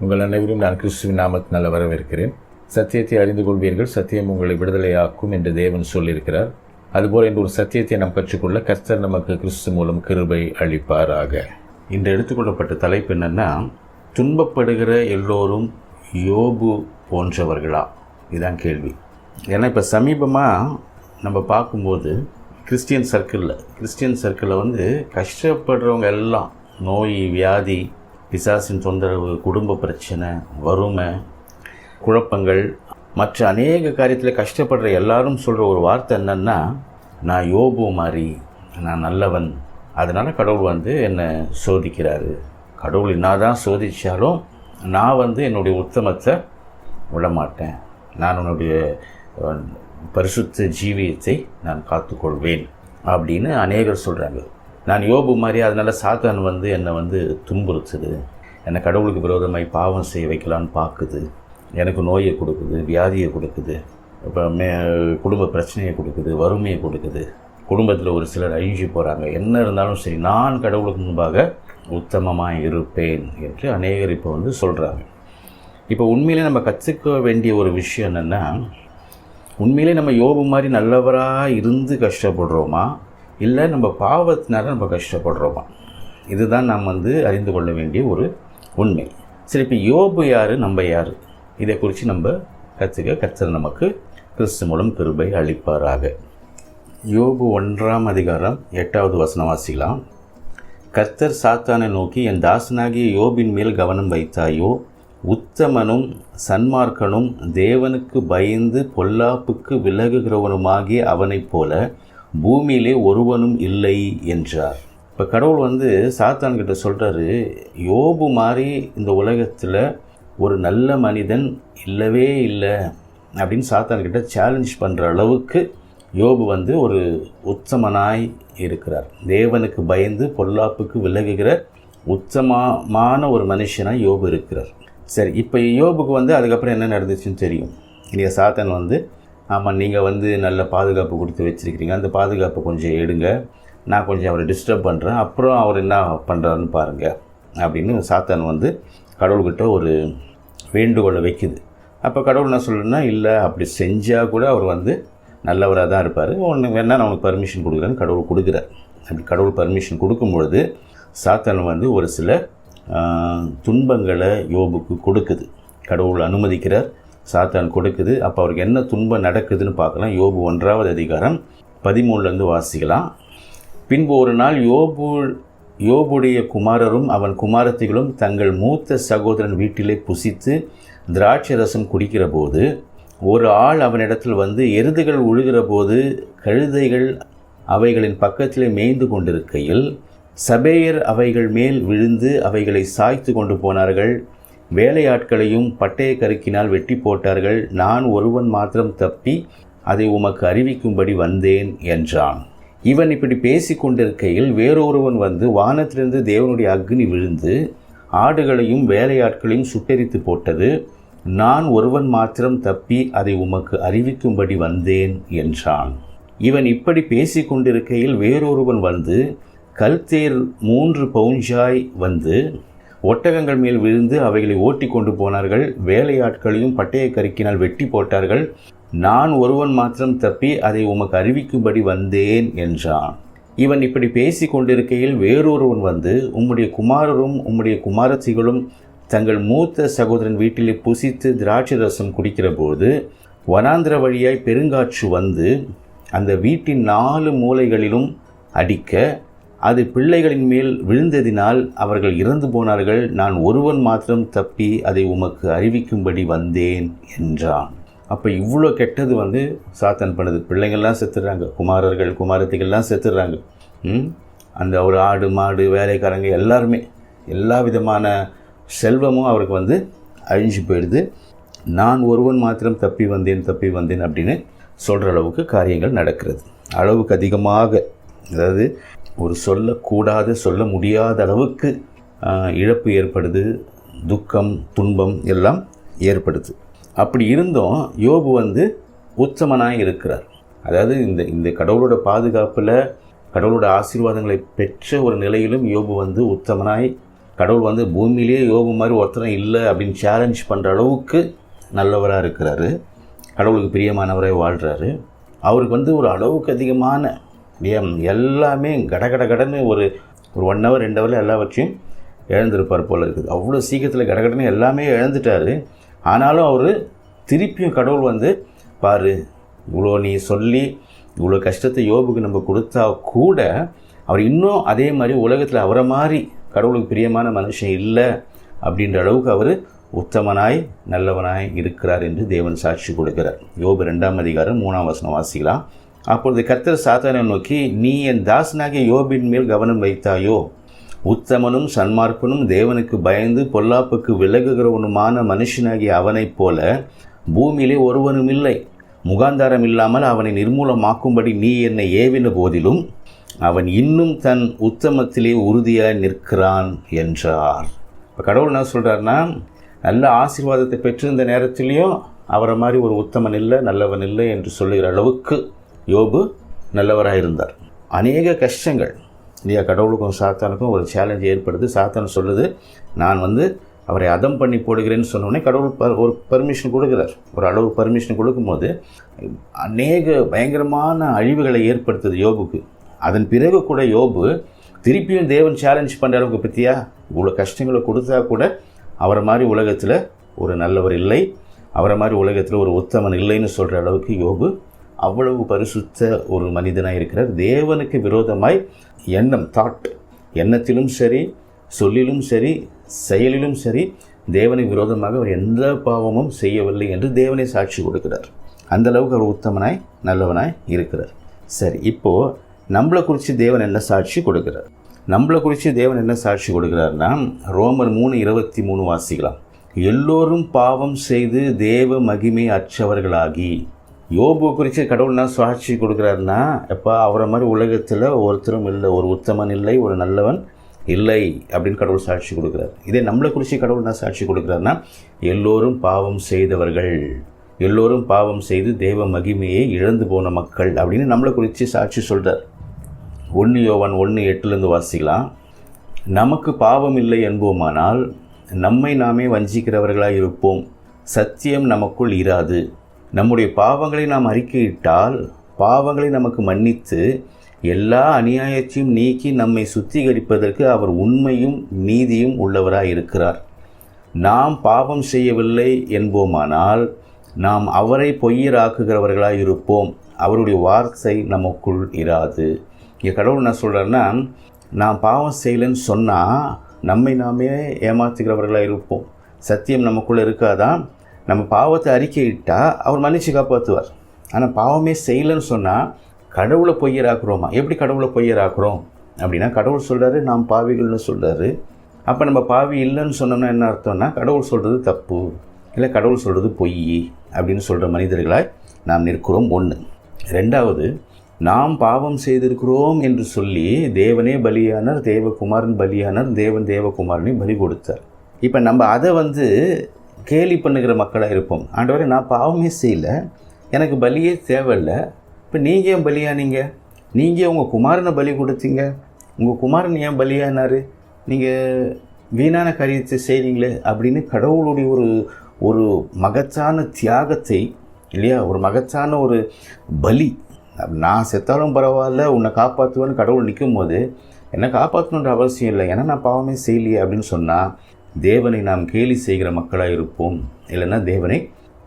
உங்கள் அனைவரும் நான் கிறிஸ்துவின் நாமத்தினால் வரவேற்கிறேன். சத்தியத்தை அறிந்து கொள்வீர்கள், சத்தியம் உங்களை விடுதலையாக்கும் என்று தேவன் சொல்லியிருக்கிறார். அதுபோல் என்ற ஒரு சத்தியத்தை நாம் கற்றுக்கொள்ள கர்த்தர் நமக்கு கிறிஸ்து மூலம் கிருபை அளிப்பாராக. இன்று எடுத்துக்கொள்ளப்பட்ட தலைப்பு என்னென்னா, துன்பப்படுகிற எல்லோரும் யோபு போன்றவர்களா? இதுதான் கேள்வி. ஏன்னா இப்போ சமீபமாக நம்ம பார்க்கும்போது கிறிஸ்டியன் சர்க்கிளில் கஷ்டப்படுறவங்க எல்லாம் நோய், வியாதி, பிசாசின் தொந்தரவு, குடும்ப பிரச்சனை, வறுமை, குழப்பங்கள், மற்ற அநேக காரியத்தில் கஷ்டப்படுற எல்லாரும் சொல்கிற ஒரு வார்த்தை என்னென்னா, நான் யோபு மாதிரி, நான் நல்லவன், அதனால் கடவுள் என்னை சோதிக்கிறாரு. கடவுள் என்னதான் சோதித்தாலும் நான் என்னுடைய உத்தமத்தை விடமாட்டேன், நான் உன்னுடைய பரிசுத்த ஜீவியத்தை நான் காத்துக்கொள்வேன் அப்படின்னு அநேகர் சொல்கிறாங்க. நான் யோபு மாதிரி, அதனால் சாத்தான் என்னை துன்புறுத்துது, என்னை கடவுளுக்கு விரோதமாய் பாவம் செய்ய வைக்கலான்னு பார்க்குது, எனக்கு நோயை கொடுக்குது, வியாதியை கொடுக்குது, இப்போ குடும்ப பிரச்சனையை கொடுக்குது, வறுமையை கொடுக்குது, குடும்பத்தில் ஒரு சிலர் அழிஞ்சு போகிறாங்க. என்ன இருந்தாலும் சரி, நான் கடவுளுக்கு முன்பாக உத்தமமாக இருப்பேன் என்று அநேகர் இப்போ சொல்கிறாங்க. இப்போ உண்மையிலே நம்ம கற்றுக்க வேண்டிய ஒரு விஷயம் என்னென்னா, உண்மையிலே நம்ம யோபு மாதிரி நல்லவராக இருந்து கஷ்டப்படுறோமா, இல்லை நம்ம பாவத்தினால நம்ம கஷ்டப்படுறோமா? இதுதான் நாம் அறிந்து கொள்ள வேண்டிய ஒரு உண்மை. சரி, இப்போ யோபு யார், நம்ம யார், இதை குறித்து நம்ம கர்த்தர் நமக்கு கிறிஸ்து மூலம் கிருபை அளிப்பாராக. யோபு 1ஆம் அதிகாரம் 8வது வசனம் வாசிக்கலாம். கர்த்தர் சாத்தானை நோக்கி, என் தாசனாகிய யோபின் மேல் கவனம் வைத்தாயோ? உத்தமனும் சன்மார்க்கனும் தேவனுக்கு பயந்து பொல்லாப்புக்கு விலகுகிறவனுமாகிய அவனைப் போல பூமியிலே ஒருவனும் இல்லை என்றார். இப்போ கடவுள் சாத்தான்கிட்ட சொல்கிறாரு, யோபு மாதிரி இந்த உலகத்தில் ஒரு நல்ல மனிதன் இல்லவே இல்லை அப்படின்னு சாத்தான்கிட்ட சேலஞ்ச் பண்ணுற அளவுக்கு யோபு ஒரு உத்தமனாய் இருக்கிறார். தேவனுக்கு பயந்து பொல்லாப்புக்கு விலகுகிற உத்தமமான ஒரு மனுஷனாய் யோபு இருக்கிறார். சரி, இப்போ யோபுக்கு அதுக்கப்புறம் என்ன நடந்துச்சுன்னு தெரியும் இல்லையா? சாத்தான் ஆமாம், நீங்கள் நல்ல பாதுகாப்பு கொடுத்து வச்சுருக்கிறீங்க, அந்த பாதுகாப்பை கொஞ்சம் எடுங்க, நான் கொஞ்சம் அவரை டிஸ்டர்ப் பண்ணுறேன், அப்புறம் அவர் என்ன பண்ணுறாருன்னு பாருங்கள் அப்படின்னு சாத்தான் கடவுள்கிட்ட ஒரு வேண்டுகோளை வைக்குது. அப்போ கடவுள் என்ன சொல்லுன்னா, இல்லை, அப்படி செஞ்சால் கூட அவர் நல்லவராக தான் இருப்பார், ஒன்று வேணா நான் உனக்கு பர்மிஷன் கொடுக்குறேன்னு கடவுள் கொடுக்குறார். அப்படி கடவுள் பர்மிஷன் கொடுக்கும்பொழுது சாத்தான் ஒரு சில துன்பங்களை யோபுக்கு கொடுக்குது. கடவுள் அனுமதிக்கிறார், சாத்தான் கொடுக்குது. அப்போ அவருக்கு என்ன துன்பம் நடக்குதுன்னு பார்க்கலாம். யோபு 1ஆவது அதிகாரம் 13 வாசிக்கலாம். பின்பு ஒரு நாள் யோபுடைய குமாரரும் அவன் குமாரத்திகளும் தங்கள் மூத்த சகோதரன் வீட்டிலே புசித்து திராட்சை ரசம் குடிக்கிற போது, ஒரு ஆள் அவனிடத்தில் எருதுகள் உழுகிற போது கழுதைகள் அவைகளின் பக்கத்திலே மேய்ந்து கொண்டிருக்கையில் சபேயர் அவைகள் மேல் விழுந்து அவைகளை சாய்த்து கொண்டு போனார்கள். வேலையாட்களையும் பட்டய கருக்கினால் வெட்டி போட்டார்கள். நான் ஒருவன் மாத்திரம் தப்பி அதை உமக்கு அறிவிக்கும்படி வந்தேன் என்றான். இவன் இப்படி பேசி கொண்டிருக்கையில் வேறொருவன் வானத்திலிருந்து தேவனுடைய அக்னி விழுந்து ஆடுகளையும் வேலையாட்களையும் சுட்டெரித்து போட்டது. நான் ஒருவன் மாத்திரம் தப்பி அதை உமக்கு அறிவிக்கும்படி வந்தேன் என்றான். இவன் இப்படி பேசி கொண்டிருக்கையில் வேறொருவன் கல்தேர் 3 பவுஞ்சாய் ஒட்டகங்கள் மேல் விழுந்து அவைகளை ஓட்டி கொண்டு போனார்கள். வேலையாட்களையும் பட்டய கருக்கினால் வெட்டி போட்டார்கள். நான் ஒருவன் மாத்திரம் தப்பி அதை உமக்கு அறிவிக்கும்படி வந்தேன் என்றான். இவன் இப்படி பேசி கொண்டிருக்கையில் வேறொருவன் உம்முடைய குமாரரும் உம்முடைய குமாரத்திகளும் தங்கள் மூத்த சகோதரன் வீட்டிலே புசித்து திராட்சை ரசம் குடிக்கிற போது வனாந்திர வழியாய் பெருங்காற்று அந்த வீட்டின் 4 மூலைகளிலும் அடிக்க அது பிள்ளைகளின் மேல் விழுந்ததினால் அவர்கள் இறந்து போனார்கள். நான் ஒருவன் மாத்திரம் தப்பி அதை உமக்கு அறிவிக்கும்படி வந்தேன் என்றான். அப்போ இவ்வளோ கெட்டது சாத்தான் பண்ணுது. பிள்ளைங்கள்லாம் செத்துடுறாங்க, குமாரர்கள் குமாரத்திகள்லாம் செத்துடுறாங்க. அந்த ஒரு ஆடு மாடு வேலைக்காரங்க எல்லாருமே, எல்லா விதமான செல்வமும் அவருக்கு அழிஞ்சு போயிடுது. நான் ஒருவன் மாத்திரம் தப்பி வந்தேன் அப்படின்னு சொல்கிற அளவுக்கு காரியங்கள் நடக்கிறது. அளவுக்கு அதிகமாக, அதாவது ஒரு சொல்லக்கூடாத சொல்ல முடியாத அளவுக்கு இழப்பு ஏற்படுது, துக்கம் துன்பம் எல்லாம் ஏற்படுது. அப்படி இருந்தும் யோபு உத்தமனாக இருக்கிறார். அதாவது இந்த கடவுளோட பாதுகாப்பில் கடவுளோட ஆசீர்வாதங்களை பெற்ற ஒரு நிலையிலும் யோபு உத்தமனாய் கடவுள் வந்து பூமியிலேயே யோபு மாதிரி ஒருத்தரும் இல்லை அப்படின்னு சேலஞ்ச் பண்ணுற அளவுக்கு நல்லவராக இருக்கிறாரு. கடவுளுக்கு பிரியமானவராக வாழ்கிறாரு. அவருக்கு வந்து ஒரு அளவுக்கு அதிகமான எல்லாமே கடன்னு ஒரு 1 hour 2 hour எல்லாவற்றையும் இழந்திருப்பார் போல் இருக்குது. அவ்வளோ சீக்கிரத்தில் கடன்னு எல்லாமே இழந்துட்டார். ஆனாலும் அவர் திருப்பியும் கடவுள் வந்து பாரு, இவ்வளோ நீ சொல்லி இவ்வளோ கஷ்டத்தை யோபுக்கு நம்ம கொடுத்தா கூட அவர் இன்னும் அதே மாதிரி உலகத்தில் அவரை மாதிரி கடவுளுக்கு பிரியமான மனுஷன் இல்லை அப்படின்ற அளவுக்கு அவர் உத்தமனாய் நல்லவனாய் இருக்கிறார் என்று தேவன் சாட்சி கொடுக்கிறார். யோபு 2ஆம் அதிகாரம் 3ஆம் வசனம் வாசிக்கலாம். அப்பொழுது கர்த்தர் சாத்தானை நோக்கி, நீ என் தாசனாகிய யோபின் மேல் கவனம் வைத்தாயோ? உத்தமனும் சன்மார்க்கனும் தேவனுக்கு பயந்து பொல்லாப்புக்கு விலகுகிறவனுமான மனுஷனாகிய அவனைப் போல பூமியிலே ஒருவனும் இல்லை. முகாந்தாரம் இல்லாமல் அவனை நிர்மூலமாக்கும்படி நீ என்னை ஏவின போதிலும் அவன் இன்னும் தன் உத்தமத்திலே உறுதியாய் நிற்கிறான் என்றார். இப்போ கடவுள் என்ன சொல்கிறார்னா, நல்ல ஆசீர்வாதத்தை பெற்றிருந்த நேரத்திலையும் அவரை மாதிரி ஒரு உத்தமன் இல்லை, நல்லவன் இல்லை என்று சொல்லுகிற அளவுக்கு யோபு நல்லவராக இருந்தார். அநேக கஷ்டங்கள் இல்லையா, கடவுளுக்கும் சாத்தானுக்கும் ஒரு சேலஞ்ச் ஏற்படுது. சாத்தான் சொல்லுது, நான் வந்து அவரை அதம் பண்ணி போடுகிறேன்னு சொன்னோடனே கடவுள் ஒரு பர்மிஷன் கொடுக்குறார். ஒரு அளவு பர்மிஷன் கொடுக்கும்போது அநேக பயங்கரமான அழிவுகளை ஏற்படுத்துது யோபுக்கு. அதன் பிறகு கூட யோபு திருப்பியும் தேவன் சேலஞ்ச் பண்ணுற அளவுக்கு பற்றியா, இவ்வளோ கஷ்டங்களை கொடுத்தா கூட அவரை மாதிரி உலகத்தில் ஒரு நல்லவர் இல்லை, அவரை மாதிரி உலகத்தில் ஒரு உத்தமன் இல்லைன்னு சொல்கிற அளவுக்கு யோபு அவ்வளவு பரிசுத்த ஒரு மனிதனாக இருக்கிறார். தேவனுக்கு விரோதமாய் எண்ணத்திலும் சரி, சொல்லிலும் சரி, செயலிலும் சரி, தேவனுக்கு விரோதமாக அவர் எந்த பாவமும் செய்யவில்லை என்று தேவனை சாட்சி கொடுக்கிறார். அந்த அளவுக்கு அவர் உத்தமனாய் நல்லவனாய் இருக்கிறார். சரி, இப்போது நம்மளை குறித்து தேவன் என்ன சாட்சி கொடுக்கிறார்? நம்மளை குறித்து தேவன் என்ன சாட்சி கொடுக்கிறார்னா, ரோமர் 3:23 வாசிக்கலாம். எல்லோரும் பாவம் செய்து தேவ மகிமை அற்றவர்களாகி. யோபு குறித்து கடவுள் என்ன சாட்சி கொடுக்குறாருன்னா, எப்போ அவரை மாதிரி உலகத்தில் ஒருத்தரும் இல்லை, ஒரு உத்தமன் இல்லை, ஒரு நல்லவன் இல்லை அப்படின்னு கடவுள் சாட்சி கொடுக்குறார். இதே நம்மளை குறித்து கடவுள் என்ன சாட்சி கொடுக்குறாருன்னா, எல்லோரும் பாவம் செய்தவர்கள், எல்லோரும் பாவம் செய்து தேவ மகிமையை இழந்து போன மக்கள் அப்படின்னு நம்மளை குறித்து சாட்சி சொல்கிறார். 1 யோவான் 1:8 வாசிக்கலாம். நமக்கு பாவம் இல்லை என்போமானால் நம்மை நாமே வஞ்சிக்கிறவர்களாக இருப்போம், சத்தியம் நமக்குள் இராது. நம்முடைய பாவங்களை நாம் அறிக்கையிட்டால் பாவங்களை நமக்கு மன்னித்து எல்லா அநியாயத்தையும் நீக்கி நம்மை சுத்திகரிப்பதற்கு அவர் உண்மையும் நீதியும் உள்ளவராக இருக்கிறார். நாம் பாவம் செய்யவில்லை என்போமானால் நாம் அவரை பொய்யராக்குகிறவர்களாக இருப்போம், அவருடைய வார்த்தை நமக்குள் இராது. இங்கே கடவுள் என்ன சொல்கிறாருன்னா, நான் பாவம் செய்யலைன்னு சொன்னால் நம்மை நாமே ஏமாற்றுகிறவர்களாக இருப்போம், சத்தியம் நமக்குள்ளே இருக்காதான். நம்ம பாவத்தை அறிக்கையிட்டால் அவர் மன்னிச்சு காப்பாற்றுவார். ஆனால் பாவமே செய்யலைன்னு சொன்னால் கடவுளை பொய்யராக்குறோமா? எப்படி கடவுளை பொய்யராக்குறோம் அப்படின்னா, கடவுள் சொல்கிறாரு நாம் பாவிகள்னு சொல்கிறாரு. அப்போ நம்ம பாவி இல்லைன்னு சொன்னோம்னா என்ன அர்த்தம்னா, கடவுள் சொல்கிறது தப்பு, இல்லை கடவுள் சொல்கிறது பொய் அப்படின்னு சொல்கிற மனிதர்களாய் நாம் நிற்கிறோம். 1. 2வது, நாம் பாவம் செய்திருக்கிறோம் என்று சொல்லி தேவனே பலியானார், தேவகுமாரன் பலியானார், தேவன் தேவகுமாரனை பலி கொடுத்தார். இப்போ நம்ம அதை கேலி பண்ணுகிற மக்களாக இருப்போம். ஆண்டவரே, நான் பாவமே செய்யலை, எனக்கு பலியே தேவையில்லை, இப்போ நீங்கள் ஏன் பலியானீங்க? நீங்கள் உங்கள் குமாரனை பலி கொடுத்தீங்க, உங்கள் குமாரன் ஏன் பலியானார்? நீங்கள் வீணான காரியத்தை செய்கிறீங்களே அப்படின்னு கடவுளுடைய ஒரு மகத்தான தியாகத்தை இல்லையா, ஒரு மகத்தான ஒரு பலி, நான் செத்தாலும் பரவாயில்ல உன்னை காப்பாற்றுவேன்னு கடவுள் நிற்கும் போது என்னை காப்பாற்றணுன்ற அவசியம் இல்லை, ஏன்னா நான் பாவமே செய்யலையே அப்படின்னு சொன்னால் தேவனை நாம் கேலி செய்கிற மக்களாக இருப்போம், இல்லைன்னா தேவனை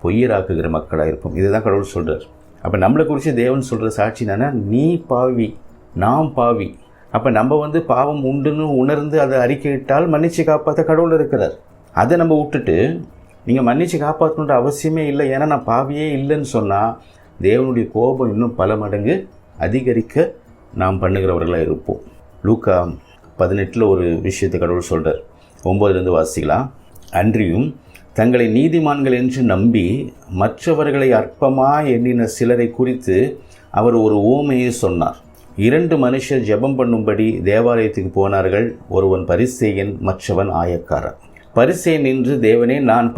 பொய்யராக்குகிற மக்களாக இருப்போம். இதுதான் கடவுள் சொல்கிறார். அப்போ நம்மளை குறித்து தேவன் சொல்கிற சாட்சி என்னன்னா, நீ பாவி, நாம் பாவி. அப்போ நம்ம பாவம் உண்டுன்னு உணர்ந்து அதை அறிக்கையிட்டால் மன்னிச்சு காப்பாற்ற கடவுள் இருக்கிறார். அதை நம்ம விட்டுட்டு நீங்கள் மன்னிச்சு காப்பாற்றணுன்ற அவசியமே இல்லை, ஏன்னா நான் பாவியே இல்லைன்னு சொன்னால் தேவனுடைய கோபம் இன்னும் பல மடங்கு அதிகரிக்க நாம் பண்ணுகிறவர்களாக இருப்போம். லூக்கா 18 ஒரு விஷயத்தை கடவுள் சொல்கிறார். 9 வாசிக்கலாம். அன்றியும் தங்களை நீதிமான்கள் என்று நம்பி மற்றவர்களை அற்பமாக எண்ணின சிலரை குறித்து அவர் ஒரு உவமையை சொன்னார். 2 மனுஷர் ஜெபம் பண்ணும்படி தேவாலயத்துக்கு போனார்கள். ஒருவன் பரிசேயன், மற்றவன் ஆயக்காரர். பரிசேயன் நின்று, தேவனே, நான்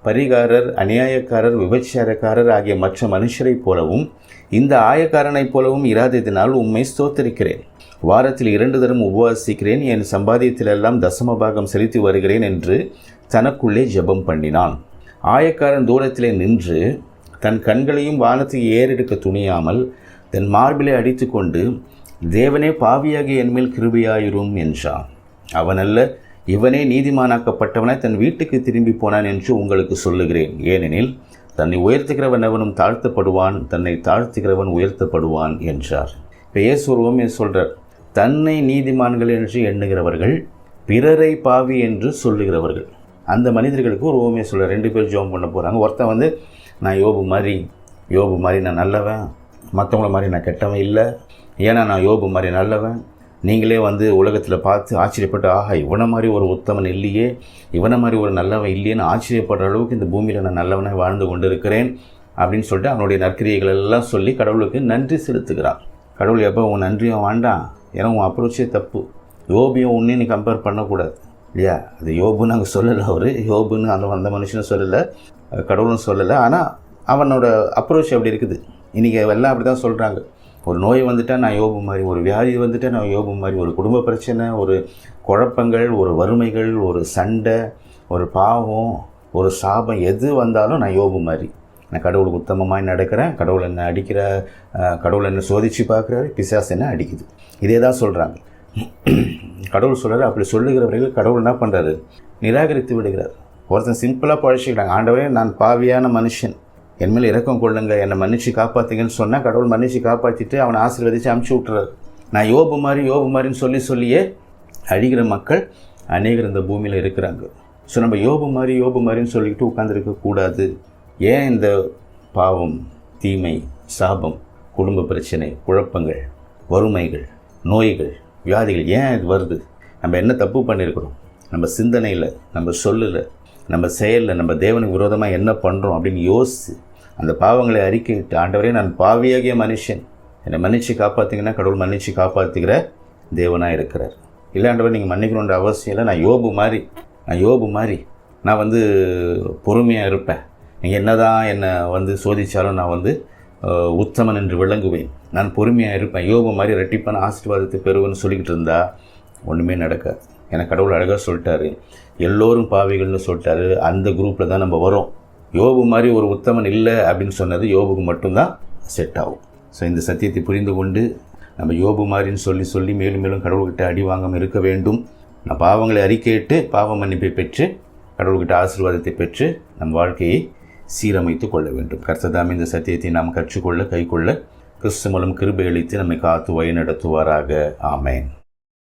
பரிகாரர், அநியாயக்காரர், விபச்சாரக்காரர் ஆகிய மற்ற மனுஷரைப் போலவும் இந்த ஆயக்காரனைப் போலவும் இராததினால் உம்மை ஸ்தோத்திரிக்கிறேன். வாரத்தில் 2 தரம் உபவாசிக்கிறேன், என் சம்பாதியத்திலெல்லாம் தசம பாகம் செலுத்தி வருகிறேன் என்று தனக்குள்ளே ஜெபம் பண்ணினான். ஆயக்காரன் தூரத்திலே நின்று தன் கண்களையும் வானத்துக்கு ஏறெடுக்க துணியாமல் தன் மார்பிலை அடித்து கொண்டு, தேவனே, பாவியாகிய என்மேல் கிருபையாயிரும் என்றான். அவனல்ல, இவனே நீதிமானாக்கப்பட்டவனாய் தன் வீட்டுக்கு திரும்பி போனான் என்று உங்களுக்கு சொல்லுகிறேன். ஏனெனில் தன்னை உயர்த்துகிறவன் எவனும் தாழ்த்தப்படுவான், தன்னை தாழ்த்துகிறவன் உயர்த்தப்படுவான் என்றார். இப்போ இயேசு ஒருவமே சொல்கிறார், தன்னை நீதிமான்கள் என்று எண்ணுகிறவர்கள் பிறரை பாவி என்று சொல்லுகிறவர்கள். அந்த மனிதர்களுக்கு ஒரு ஓமையை சொல்கிறார். 2 பேர் ஜெபம் பண்ண போகிறாங்க. ஒருத்தன் நான் யோபு மாதிரி நான் நல்லவன், மற்றவங்கள மாதிரி நான் கெட்டவன் இல்லை, ஏன்னா நான் யோபு மாதிரி நல்லவன். நீங்களே உலகத்தில் பார்த்து ஆச்சரியப்பட்டு, ஆஹா, இவனை மாதிரி ஒரு உத்தமன் இல்லையே, இவனை மாதிரி ஒரு நல்லவன் இல்லையேன்னு ஆச்சரியப்படுற அளவுக்கு இந்த பூமியில் நான் நல்லவனாக வாழ்ந்து கொண்டு இருக்கிறேன் அப்படின்னு சொல்லிட்டு அவனுடைய நற்கிரியைகள் எல்லாம் சொல்லி கடவுளுக்கு நன்றி செலுத்துகிறான். கடவுள் எப்போ உன் நன்றியும் வேண்டாம், ஏன்னா உன் அப்ரோச்சே தப்பு. யோபையும் உன்னையும் நீ கம்பேர் பண்ணக்கூடாது இல்லையா? அது யோபுன்னு நாங்கள் சொல்லலை, அவர் யோபுன்னு அந்த மனுஷனும் சொல்லலை, கடவுளும் சொல்லலை. ஆனால் அவனோட அப்ரோச் அப்படி இருக்குது. இன்றைக்கி எல்லாம் அப்படி தான் சொல்கிறாங்க. ஒரு நோய் வந்துட்டால் நான் யோபு மாதிரி, ஒரு வியாதி வந்துட்டால் நான் யோபு மாதிரி, ஒரு குடும்ப பிரச்சனை, ஒரு குழப்பங்கள், ஒரு வறுமைகள், ஒரு சண்டை, ஒரு பாவம், ஒரு சாபம், எது வந்தாலும் நான் யோபு மாதிரி. நான் கடவுளுக்கு உத்தமமாக நடக்கிறேன், கடவுள் என்ன அடிக்கிற, கடவுள் என்ன சோதித்து பார்க்குறாரு, பிசாசு என்ன அடிக்குது, இதே தான் சொல்கிறாங்க. கடவுள் சொல்கிறாரு. அப்படி சொல்லுகிறவர்கள் கடவுள் என்ன பண்ணுறாரு? நிராகரித்து விடுகிறார். ஒருத்தன் சிம்பிளாக பழச்சிக்கிறாங்க. ஆண்டவரே, நான் பாவியான மனுஷன், என் மேல் இரக்கம் கொள்ளுங்க, என்னை மன்னிச்சு காப்பாற்றுங்கன்னு சொன்னால் கடவுள் மன்னிச்சு காப்பாற்றிட்டு அவனை ஆசீர்வதித்து அமுச்சு விட்டுறாரு. நான் யோபு மாதிரின்னு சொல்லியே அழிகிற மக்கள் அநேகர் இந்த பூமியில் இருக்கிறாங்க. ஸோ நம்ம யோபு மாதிரின்னு சொல்லிக்கிட்டு உட்காந்துருக்கக்கூடாது. ஏன் இந்த பாவம், தீமை, சாபம், குடும்ப பிரச்சனை, குழப்பங்கள், வறுமைகள், நோய்கள், வியாதிகள் ஏன் இது வருது? நம்ம என்ன தப்பு பண்ணியிருக்கிறோம்? நம்ம சிந்தனையில், நம்ம சொல்லில், நம்ம செயலில், நம்ம தேவனுக்கு விரோதமாக என்ன பண்ணுறோம் அப்படின்னு யோசித்து அந்த பாவங்களை அறிக்கையிட்டு, ஆண்டவரே, நான் பாவியாகிய மனுஷன், என்னை மன்னிச்சு காப்பாற்றிங்கன்னா கடவுள் மன்னிச்சு காப்பாற்றுகிற தேவனாக இருக்கிறார். இல்லை ஆண்டவர், நீங்கள் மன்னிக்கணுன்ற அவசியம் இல்லை, நான் யோபு மாதிரி நான் பொறுமையாக இருப்பேன், நீங்கள் என்ன தான் என்னை சோதித்தாலும் நான் உத்தமன் என்று விளங்குவேன், நான் பொறுமையாக இருப்பேன், யோபு மாதிரி ரெட்டிப்பான ஆசீர்வாதத்தை பெறுவேன்னு சொல்லிக்கிட்டு இருந்தால் ஒன்றுமே நடக்காது. ஏன்னா கடவுள் அழகாக சொல்லிட்டாரு, எல்லோரும் பாவிகள்னு சொல்லிட்டாரு. அந்த குரூப்பில் தான் நம்ம வரோம். யோபு மாதிரி ஒரு உத்தமன் இல்லை அப்படின்னு சொன்னது யோபுக்கு மட்டும்தான் செட் ஆகும். ஸோ இந்த சத்தியத்தை புரிந்து கொண்டு நம்ம யோபு மாதிரின்னு சொல்லி மேலும் மேலும் கடவுள்கிட்ட அடி வாங்காமல் இருக்க வேண்டும். நம்ம பாவங்களை அறிக்கையிட்டு பாவ மன்னிப்பை பெற்று கடவுள்கிட்ட ஆசீர்வாதத்தை பெற்று நம் வாழ்க்கையை சீரமைத்து கொள்ள வேண்டும். கர்த்தர் இந்த சத்தியத்தை நாம் கற்றுக்கொள்ள கைக்கொள்ள கிறிஸ்து மூலம் கிருபை அளித்து நம்மை காத்து வழி நடத்துவாராக. ஆமென்.